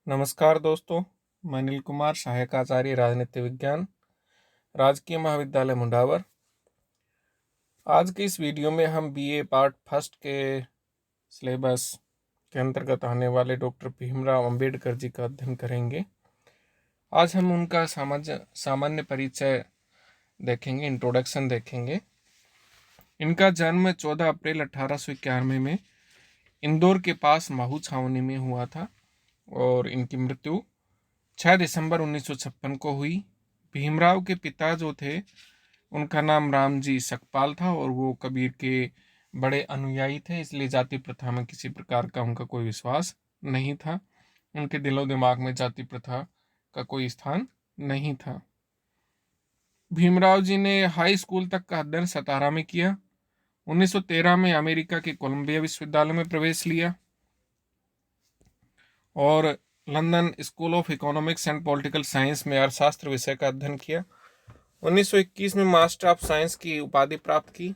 नमस्कार दोस्तों, मैं अनिल कुमार, सहायक आचार्य राजनीति विज्ञान, राजकीय महाविद्यालय मुंडावर। आज की इस वीडियो में हम बीए पार्ट फर्स्ट के सिलेबस के अंतर्गत आने वाले डॉक्टर भीमराव अंबेडकर जी का अध्ययन करेंगे। आज हम उनका सामान्य परिचय देखेंगे, इंट्रोडक्शन देखेंगे। इनका जन्म 14 अप्रैल 1891 में इंदौर के पास महू छावनी में हुआ था और इनकी मृत्यु 6 दिसंबर 1956 को हुई। भीमराव के पिता जो थे उनका नाम रामजी सकपाल था और वो कबीर के बड़े अनुयायी थे, इसलिए जाति प्रथा में किसी प्रकार का उनका कोई विश्वास नहीं था। उनके दिलो दिमाग में जाति प्रथा का कोई स्थान नहीं था। भीमराव जी ने हाई स्कूल तक का अध्ययन सतारा में किया। 1913 में अमेरिका के कोलंबिया विश्वविद्यालय में प्रवेश लिया और London school of economics and political science में अर्थशास्त्र विषय का अध्ययन किया। 1921 में मास्टर ऑफ साइंस की उपाधि प्राप्त की।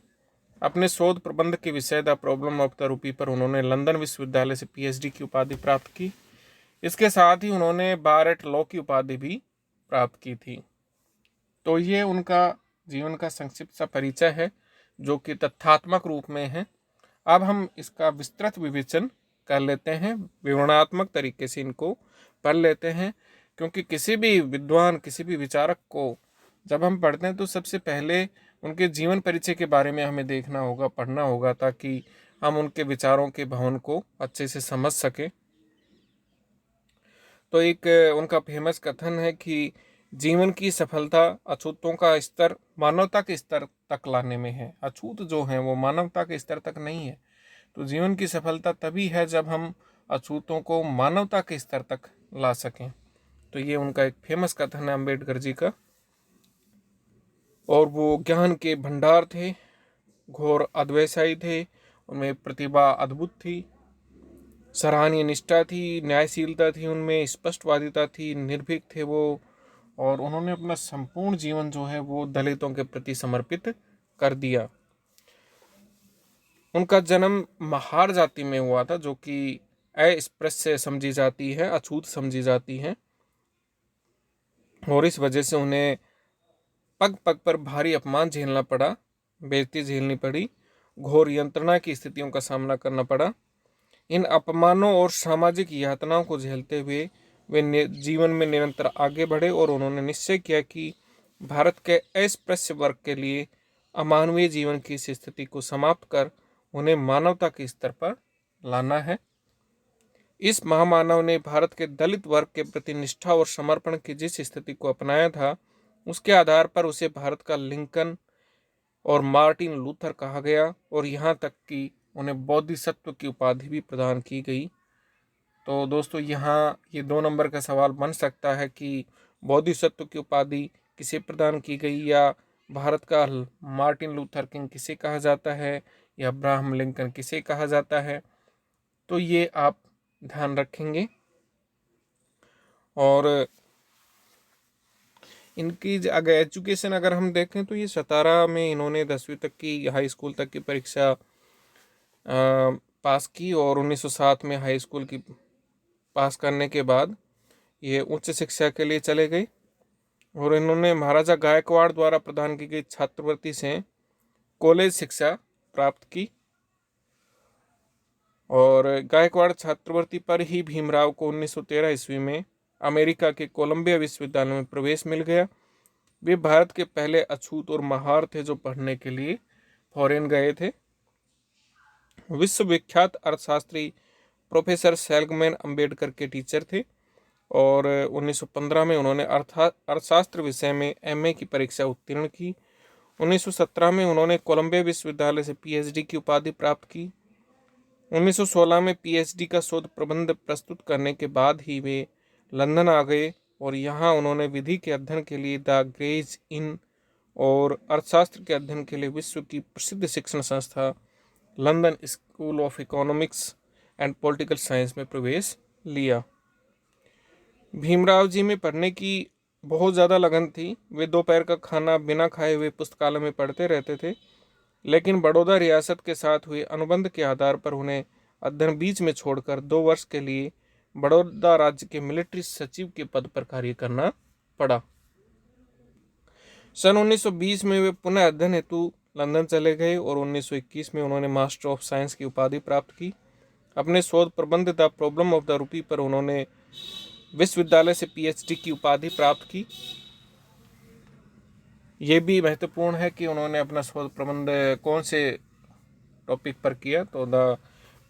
अपने शोध प्रबंध के विषय the problem of the rupee पर उन्होंने लंदन विश्वविद्यालय से पीएचडी की उपाधि प्राप्त की। इसके साथ ही उन्होंने बार एट लॉ की उपाधि भी प्राप्त की थी। तो ये उनका जीवन का संक्षिप्त सा परिचय है जो कि तथ्यात्मक रूप में है। अब हम इसका विस्तृत विवेचन कर लेते हैं, विवरणात्मक तरीके से इनको पढ़ लेते हैं, क्योंकि किसी भी विद्वान, किसी भी विचारक को जब हम पढ़ते हैं तो सबसे पहले उनके जीवन परिचय के बारे में हमें देखना होगा, पढ़ना होगा, ताकि हम उनके विचारों के भवन को अच्छे से समझ सकें। तो एक उनका फेमस कथन है कि जीवन की सफलता अछूतों का स्तर मानवता के स्तर तक लाने में है। अछूत जो है वो मानवता के स्तर तक नहीं है। तो जीवन की सफलता तभी है जब हम अछूतों को मानवता के स्तर तक ला सकें। तो ये उनका एक फेमस कथन है अंबेडकर जी का। और वो ज्ञान के भंडार थे, घोर अद्वैसायी थे, उनमें प्रतिभा अद्भुत थी, सराहनीय निष्ठा थी, न्यायशीलता थी, उनमें स्पष्टवादिता थी, निर्भीक थे वो, और उन्होंने अपना संपूर्ण जीवन जो है वो दलितों के प्रति समर्पित कर दिया। उनका जन्म महार जाति में हुआ था जो कि अस्पृश्य समझी जाती है, अछूत समझी जाती है, और इस वजह से उन्हें पग पग पर भारी अपमान झेलना पड़ा, बेइज्जती झेलनी पड़ी, घोर यंत्रणा की स्थितियों का सामना करना पड़ा। इन अपमानों और सामाजिक यातनाओं को झेलते हुए वे जीवन में निरंतर आगे बढ़े और उन्होंने निश्चय किया कि भारत के अस्पृश्य वर्ग के लिए अमानवीय जीवन की इस स्थिति को समाप्त कर उन्हें मानवता के स्तर पर लाना है। इस महामानव ने भारत के दलित वर्ग के प्रति निष्ठा और समर्पण की जिस स्थिति को अपनाया था, उसके आधार पर उसे भारत का लिंकन और मार्टिन लूथर कहा गया, और यहाँ तक कि उन्हें बोधिसत्व की उपाधि भी प्रदान की गई। तो दोस्तों, यहाँ ये 2 नंबर का सवाल बन सकता है कि बोधिसत्व की उपाधि किसे प्रदान की गई, या भारत का मार्टिन लूथर किंग किसे कहा जाता है, या अब्राहम लिंकन किसे कहा जाता है। तो ये आप ध्यान रखेंगे। और इनकी अगर एजुकेशन अगर हम देखें तो ये सतारा में इन्होंने 10वीं तक की, हाई स्कूल तक की परीक्षा पास की, और 1907 में हाई स्कूल की पास करने के बाद ये उच्च शिक्षा के लिए चले गए, और इन्होंने महाराजा गायकवाड़ द्वारा प्रदान की गई छात्रवृत्ति से कॉलेज शिक्षा प्राप्त की। और गायकवाड़ छात्रवृत्ति पर ही भीमराव को 1913 ईस्वी में अमेरिका के कोलंबिया विश्वविद्यालय में प्रवेश मिल गया। वे भारत के पहले अछूत और महार थे जो पढ़ने के लिए फॉरेन गए थे। विश्वविख्यात अर्थशास्त्री प्रोफेसर सेल्गमैन अंबेडकर के टीचर थे, और 1915 में उन्होंने अर्थशास्त्र विषय में एमए की परीक्षा उत्तीर्ण की। 1917 में उन्होंने कोलंबिया विश्वविद्यालय से पीएचडी की उपाधि प्राप्त की। 1916 में पीएचडी का शोध प्रबंध प्रस्तुत करने के बाद ही वे लंदन आ गए, और यहाँ उन्होंने विधि के अध्ययन के लिए द ग्रेज इन और अर्थशास्त्र के अध्ययन के लिए विश्व की प्रसिद्ध शिक्षण संस्था London school of economics and political science में प्रवेश लिया। भीमराव जी में पढ़ने की बहुत ज़्यादा लगन थी। वे दोपहर का खाना बिना खाए हुए पुस्तकालय में पढ़ते रहते थे, लेकिन बड़ौदा रियासत के साथ हुए अनुबंध के आधार पर उन्हें अध्ययन बीच में छोड़कर 2 वर्ष के लिए बड़ौदा राज्य के मिलिट्री सचिव के पद पर कार्य करना पड़ा। सन 1920 में वे पुनः अध्ययन हेतु लंदन चले गए और 1921 में उन्होंने मास्टर ऑफ साइंस की उपाधि प्राप्त की। अपने शोध प्रबंध the problem of the rupee पर उन्होंने विश्वविद्यालय से पीएचडी की उपाधि प्राप्त की। ये भी महत्वपूर्ण है कि उन्होंने अपना शोध प्रबंध कौन से टॉपिक पर किया, तो the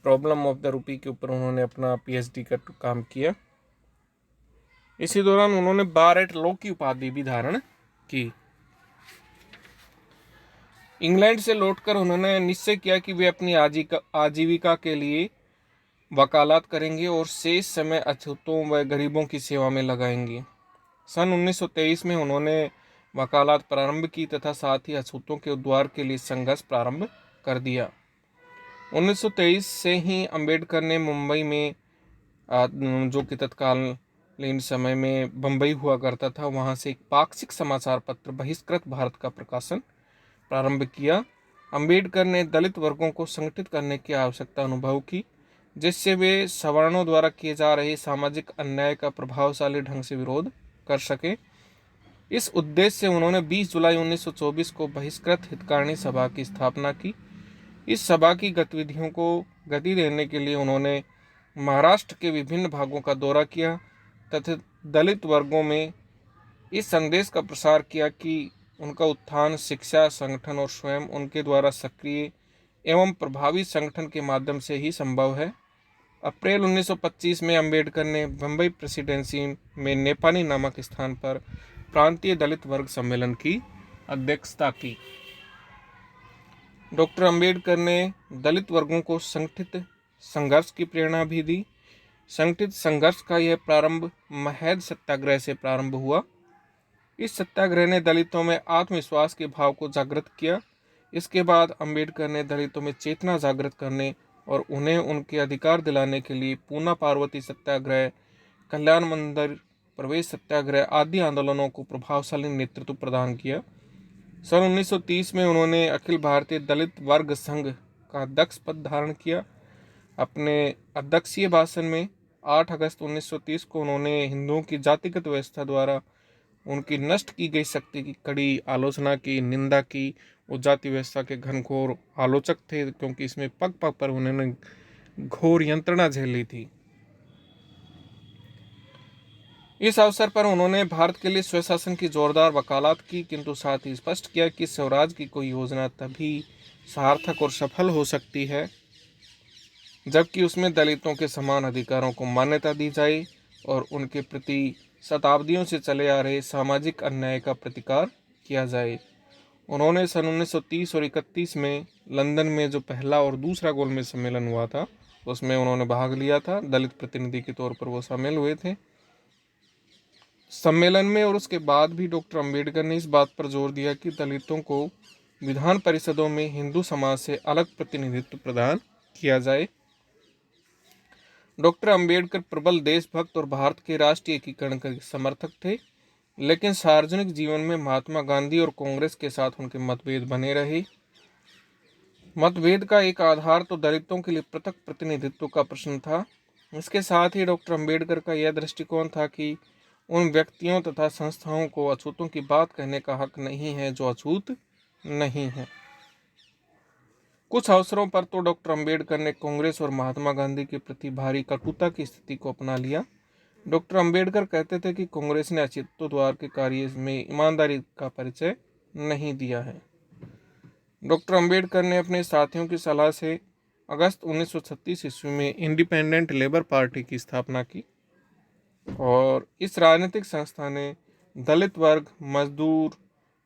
problem of the rupee के ऊपर उन्होंने अपना पीएचडी का काम किया। इसी दौरान उन्होंने बारेट लॉ की उपाधि भी धारण की। इंग्लैंड से लौटकर उन्होंने निश्चय किया कि वे अपनी आजीविका के लिए वकालत करेंगे और शेष समय अछूतों व गरीबों की सेवा में लगाएंगे। सन 1923 में उन्होंने वकालत प्रारंभ की तथा साथ ही अछूतों के उद्धार के लिए संघर्ष प्रारंभ कर दिया। 1923 से ही अंबेडकर ने मुंबई में, जो कि तत्कालीन समय में बम्बई हुआ करता था, वहां से एक पाक्षिक समाचार पत्र बहिष्कृत भारत का प्रकाशन प्रारंभ किया। अंबेडकर ने दलित वर्गों को संगठित करने की आवश्यकता अनुभव की, जिससे वे सवर्णों द्वारा किए जा रहे सामाजिक अन्याय का प्रभावशाली ढंग से विरोध कर सके। इस उद्देश्य से उन्होंने 20 जुलाई 1924 को बहिष्कृत हितकारिणी सभा की स्थापना की। इस सभा की गतिविधियों को गति देने के लिए उन्होंने महाराष्ट्र के विभिन्न भागों का दौरा किया तथा दलित वर्गों में इस संदेश का प्रसार किया कि उनका उत्थान शिक्षा, संगठन और स्वयं उनके द्वारा सक्रिय एवं प्रभावी संगठन के माध्यम से ही संभव है। अप्रैल 1925 में अंबेडकर ने बम्बई प्रेसिडेंसी में नेपानी नामक स्थान पर प्रांतीय दलित वर्ग सम्मेलन की अध्यक्षता की। डॉक्टर अंबेडकर ने दलित वर्गों को संगठित संघर्ष की प्रेरणा भी दी। संगठित संघर्ष का यह प्रारंभ महद सत्याग्रह से प्रारंभ हुआ। इस सत्याग्रह ने दलितों में आत्मविश्वास के भाव को जागृत किया। इसके बाद अंबेडकर ने दलितों में चेतना जागृत करने और उन्हें उनके अधिकार दिलाने के लिए पूना पार्वती सत्याग्रह, कल्याण मंदिर प्रवेश सत्याग्रह आदि आंदोलनों को प्रभावशाली नेतृत्व प्रदान किया। सन 1930 में उन्होंने अखिल भारतीय दलित वर्ग संघ का अध्यक्ष पद धारण किया। अपने अध्यक्षीय भाषण में 8 अगस्त 1930 को उन्होंने हिंदुओं की जातिगत व्यवस्था द्वारा उनकी नष्ट की गई शक्ति की कड़ी आलोचना की, निंदा की। वो जाति व्यवस्था के घनघोर आलोचक थे, क्योंकि इसमें पग पग पर उन्होंने घोर यंत्रणा झेली थी। इस अवसर पर उन्होंने भारत के लिए स्वशासन की जोरदार वकालत की, किंतु साथ ही स्पष्ट किया कि स्वराज की कोई योजना तभी सार्थक और सफल हो सकती है जबकि उसमें दलितों के समान अधिकारों को मान्यता दी जाए और उनके प्रति शताब्दियों से चले आ रहे सामाजिक अन्याय का प्रतिकार किया जाए। उन्होंने सन 1930 और 31 में लंदन में जो पहला और दूसरा गोलमेज सम्मेलन हुआ था, उसमें उन्होंने भाग लिया था। दलित प्रतिनिधि के तौर पर वो शामिल हुए थे सम्मेलन में। और उसके बाद भी डॉक्टर अंबेडकर ने इस बात पर जोर दिया कि दलितों को विधान परिषदों में हिंदू समाज से अलग प्रतिनिधित्व प्रदान किया जाए। डॉक्टर अंबेडकर प्रबल देशभक्त और भारत के राष्ट्रीय एकीकरण के समर्थक थे, लेकिन सार्वजनिक जीवन में महात्मा गांधी और कांग्रेस के साथ उनके मतभेद बने रहे। मतभेद का एक आधार तो दलितों के लिए पृथक प्रतिनिधित्व का प्रश्न था। इसके साथ ही डॉक्टर अंबेडकर का यह दृष्टिकोण था कि उन व्यक्तियों तथा संस्थाओं को अछूतों की बात कहने का हक नहीं है जो अछूत नहीं है। कुछ अवसरों पर तो डॉक्टर अंबेडकर ने कांग्रेस और महात्मा गांधी के प्रति भारी कटुता की स्थिति को अपना लिया। डॉक्टर अंबेडकर कहते थे कि कांग्रेस ने अछूतोद्वार के कार्य में ईमानदारी का परिचय नहीं दिया है। डॉक्टर अंबेडकर ने अपने साथियों की सलाह से अगस्त 1936 ईस्वी में इंडिपेंडेंट लेबर पार्टी की स्थापना की और इस राजनीतिक संस्था ने दलित वर्ग, मजदूर,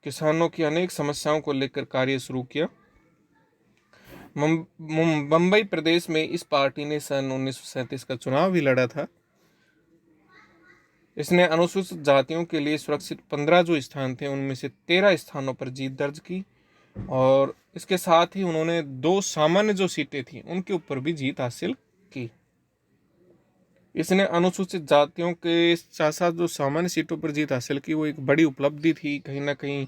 किसानों की अनेक समस्याओं को लेकर कार्य शुरू किया। मुंबई प्रदेश में इस पार्टी ने सन 1937 का चुनाव भी लड़ा था। इसने अनुसूचित जातियों के लिए सुरक्षित 15 जो स्थान थे उनमें से 13 स्थानों पर जीत दर्ज की और इसके साथ ही उन्होंने 2 सामान्य जो सीटें थी उनके ऊपर भी जीत हासिल की। इसने अनुसूचित जातियों के साथ साथ जो सामान्य सीटों पर जीत हासिल की वो एक बड़ी उपलब्धि थी। कहीं ना कहीं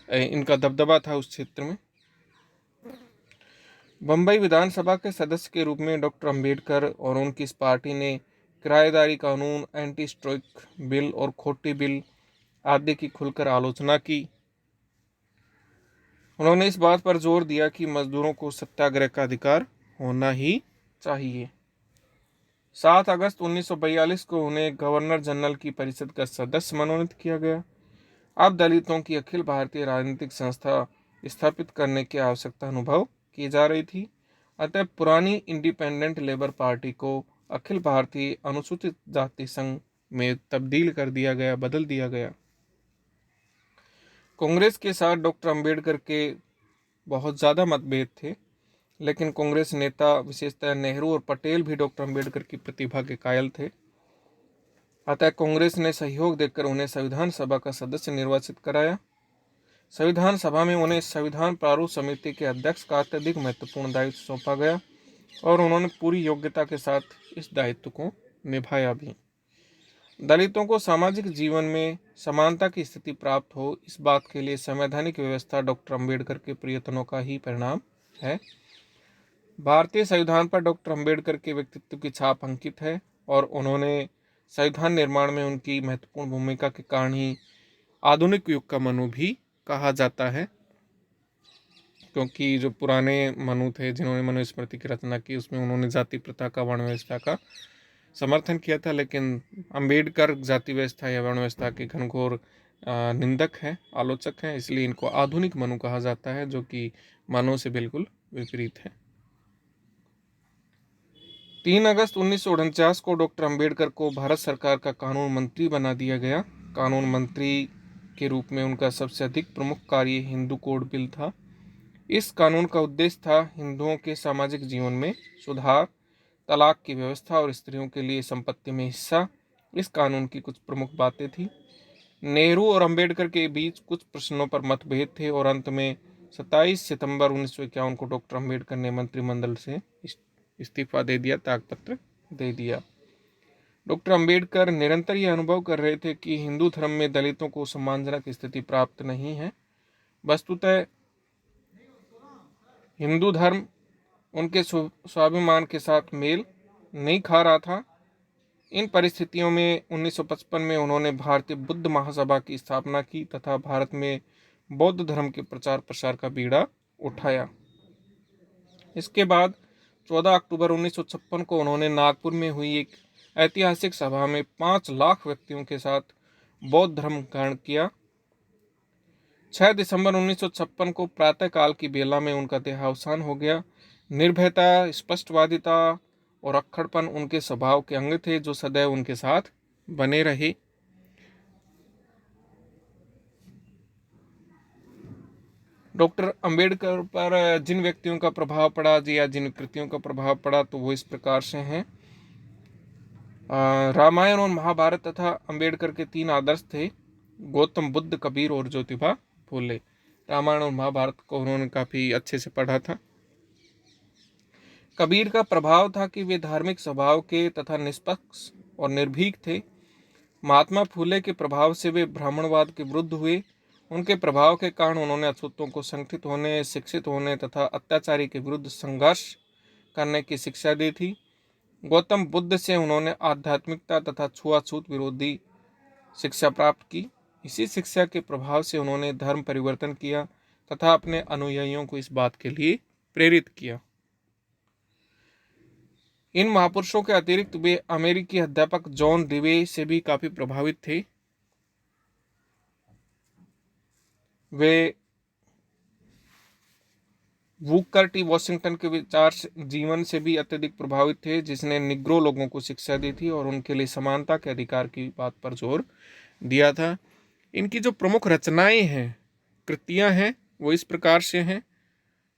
इनका दबदबा था उस क्षेत्र में। बम्बई विधानसभा के सदस्य के रूप में डॉक्टर अंबेडकर और उनकी इस पार्टी ने किराएदारी कानून, एंटी स्ट्राइक बिल और खोटी बिल आदि की खुलकर आलोचना की। उन्होंने इस बात पर जोर दिया कि मजदूरों को सत्याग्रह का अधिकार होना ही चाहिए। 7 अगस्त 1942 को उन्हें गवर्नर जनरल की परिषद का सदस्य मनोनीत किया गया। अब दलितों की अखिल भारतीय राजनीतिक संस्था स्थापित करने की आवश्यकता अनुभव की जा रही थी। अतः पुरानी इंडिपेंडेंट लेबर पार्टी को अखिल भारतीय अनुसूचित जाति संघ में तब्दील कर दिया गया, बदल दिया गया। कांग्रेस के साथ डॉक्टर अंबेडकर के बहुत ज़्यादा मतभेद थे, लेकिन कांग्रेस नेता विशेषतः नेहरू और पटेल भी डॉक्टर अंबेडकर की प्रतिभा के कायल थे। अतः कांग्रेस ने सहयोग देकर उन्हें संविधान सभा का सदस्य निर्वाचित कराया। संविधान सभा में उन्हें संविधान प्रारूप समिति के अध्यक्ष का अत्यधिक महत्वपूर्ण दायित्व सौंपा गया और उन्होंने पूरी योग्यता के साथ इस दायित्व को निभाया भी। दलितों को सामाजिक जीवन में समानता की स्थिति प्राप्त हो, इस बात के लिए संवैधानिक व्यवस्था डॉक्टर अंबेडकर के प्रयत्नों का ही परिणाम है। भारतीय संविधान पर डॉक्टर अंबेडकर के व्यक्तित्व की छाप अंकित है और उन्होंने संविधान निर्माण में उनकी महत्वपूर्ण भूमिका के कारण ही आधुनिक युग का मनु भी कहा जाता है, क्योंकि जो पुराने मनु थे जिन्होंने मनुस्मृति की रचना की, उसमें उन्होंने जाति प्रथा का, वर्ण व्यवस्था का समर्थन किया था, लेकिन अंबेडकर जाति व्यवस्था या वर्ण व्यवस्था के घनघोर निंदक हैं, आलोचक हैं, इसलिए इनको आधुनिक मनु कहा जाता है, जो कि मनु से बिल्कुल विपरीत है। 3 अगस्त 1949 को डॉक्टर अंबेडकर को भारत सरकार का कानून मंत्री बना दिया गया। कानून मंत्री के रूप में उनका सबसे अधिक प्रमुख कार्य हिंदू कोड बिल था। इस कानून का उद्देश्य था हिंदुओं के सामाजिक जीवन में सुधार, तलाक की व्यवस्था और स्त्रियों के लिए संपत्ति में हिस्सा। इस कानून की कुछ प्रमुख बातें थी। नेहरू और अंबेडकर के बीच कुछ प्रश्नों पर मतभेद थे और अंत में 27 सितंबर 1951 को डॉक्टर अंबेडकर ने मंत्रिमंडल से इस्तीफा दे दिया, त्यागपत्र दे दिया। डॉक्टर अंबेडकर निरंतर यह अनुभव कर रहे थे कि हिंदू धर्म में दलितों को सम्मानजनक स्थिति प्राप्त नहीं है। वस्तुतः हिंदू धर्म उनके स्वाभिमान के साथ मेल नहीं खा रहा था। इन परिस्थितियों में 1955 में उन्होंने भारतीय बुद्ध महासभा की स्थापना की तथा भारत में बौद्ध धर्म के प्रचार प्रसार का बीड़ा उठाया। इसके बाद 14 अक्टूबर 1956 को उन्होंने नागपुर में हुई एक ऐतिहासिक सभा में 5 लाख व्यक्तियों के साथ बौद्ध धर्म ग्रहण किया। 6 दिसंबर 1956 को प्रातःकाल की बेला में उनका देहावसान हो गया। निर्भयता, स्पष्टवादिता और अक्खड़पन उनके स्वभाव के अंग थे, जो सदैव उनके साथ बने रहे। डॉक्टर अंबेडकर पर जिन व्यक्तियों का प्रभाव पड़ा या जिन कृतियों का प्रभाव पड़ा, तो वो इस प्रकार से हैं। रामायण और महाभारत तथा अंबेडकर के 3 आदर्श थे, गौतम बुद्ध, कबीर और ज्योतिबा फूले। रामायण और महाभारत को उन्होंने काफ़ी अच्छे से पढ़ा था। कबीर का प्रभाव था कि वे धार्मिक स्वभाव के तथा निष्पक्ष और निर्भीक थे। महात्मा फूले के प्रभाव से वे ब्राह्मणवाद के विरुद्ध हुए। उनके प्रभाव के कारण उन्होंने अछूतों को संगठित होने, शिक्षित होने तथा अत्याचारी के विरुद्ध संघर्ष करने की शिक्षा दी थी। गौतम बुद्ध से उन्होंने आध्यात्मिकता तथा छुआछूत विरोधी शिक्षा प्राप्त की। इसी शिक्षा के प्रभाव से उन्होंने धर्म परिवर्तन किया तथा अपने अनुयायियों को इस बात के लिए प्रेरित किया। इन महापुरुषों के अतिरिक्त वे अमेरिकी अध्यापक जॉन डिवे से भी काफी प्रभावित थे। वे बुकर टी वॉशिंगटन के विचार जीवन से भी अत्यधिक प्रभावित थे, जिसने निग्रो लोगों को शिक्षा दी थी और उनके लिए समानता के अधिकार की बात पर जोर दिया था। इनकी जो प्रमुख रचनाएं हैं, कृतियां हैं, वो इस प्रकार से हैं।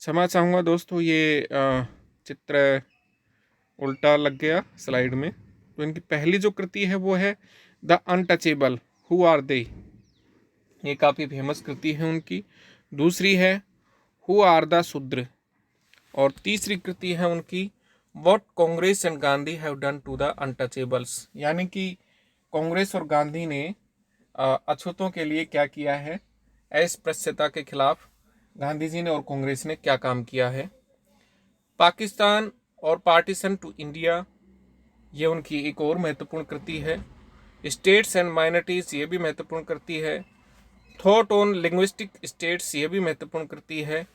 क्षमा चाहूँगा दोस्तों, ये चित्र उल्टा लग गया स्लाइड में। तो इनकी पहली जो कृति है वो है the untouchable, who are they, ये काफ़ी फेमस कृति है उनकी। दूसरी है हु आर द शूद्र, और तीसरी कृति है उनकी what Congress and Gandhi have done to the untouchables, यानी कि कांग्रेस और गांधी ने अछूतों के लिए क्या किया है, अस्पृश्यता के खिलाफ गांधी जी ने और कांग्रेस ने क्या काम किया है। पाकिस्तान और पार्टीशन टू इंडिया, ये उनकी एक और महत्वपूर्ण कृति है। स्टेट्स एंड माइनॉरिटीज़, ये भी महत्वपूर्ण कृति है। थॉट ऑन लिंग्विस्टिक स्टेट्स, ये भी महत्वपूर्ण कृति है।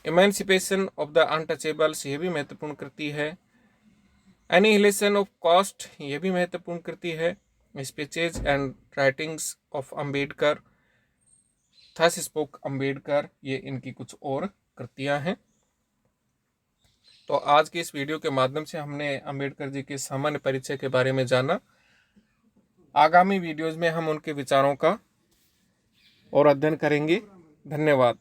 इमेंसिपेशन ऑफ द अनटचेबल्स, ये भी महत्वपूर्ण कृति है। एनिहिलेशन ऑफ कास्ट, ये भी महत्वपूर्ण कृति है। Speeches and writings of Ambedkar, thus spoke Ambedkar, ये इनकी कुछ और कृतियां हैं। तो आज के इस वीडियो के माध्यम से हमने अम्बेडकर जी के सामान्य परिचय के बारे में जाना। आगामी वीडियोज में हम उनके विचारों का और अध्ययन करेंगे। धन्यवाद।